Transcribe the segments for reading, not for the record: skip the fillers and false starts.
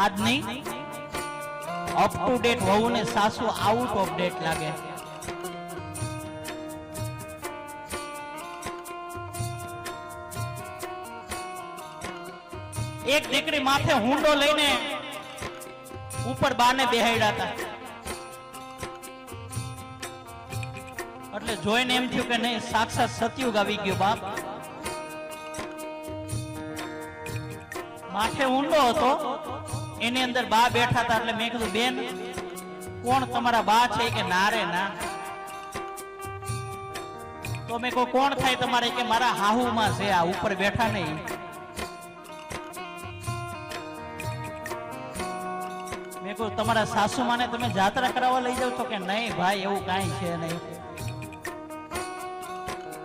આજની up to date વહુ ને સાસુ આઉટ ઓફ ડેટ લાગે. એક દીકરી માથે હુંડો લઈને ઉપર બાને બેહાડ્યા હતા. એટલે જોઈને એમ થયું કે નહીં, સાક્ષાત સતયુગ આવી ગયો બાપ. માથે ઊંડો હતો, એની અંદર બા બેઠા હતા. એટલે મેં કીધું, બેન કોણ તમારા બા છે? કે ના રે ના. તો મેં કહું કોણ થાય તમારે? કે મારા હાહુમાં છે, આ ઉપર બેઠા નહીં. મેં કહું તમારા સાસુમાને તમે જાત્રા કરાવવા લઈ જાવ છો? કે નહીં ભાઈ, એવું કાંઈ છે નહીં.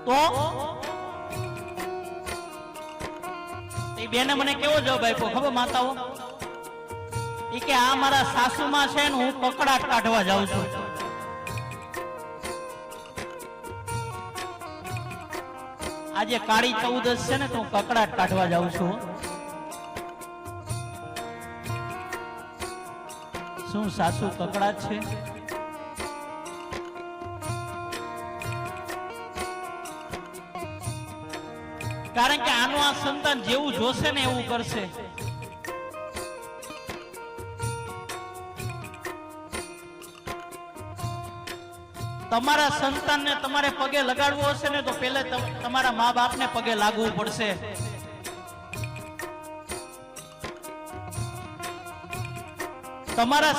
તો એ બેને મને કેવો જવાબ આપ્યો ખબર માતાઓ? એ કે આ મારા સાસુમાં છે ને હું કકડાટ કાઢવા જાઉં છું. આજે કાળી 14 છે ને તો હું કકડાટ કાઢવા જાઉં છું. શું સાસુ કકડાટ છે? કારણ કે આનું આ સંતાન જેવું જોશે ને એવું કરશે. તમારા સંતાનને તમારે પગે લગાડવું હશે ને તો પહેલા તમારા મા બાપને પગે લાગવું પડશે. તમારા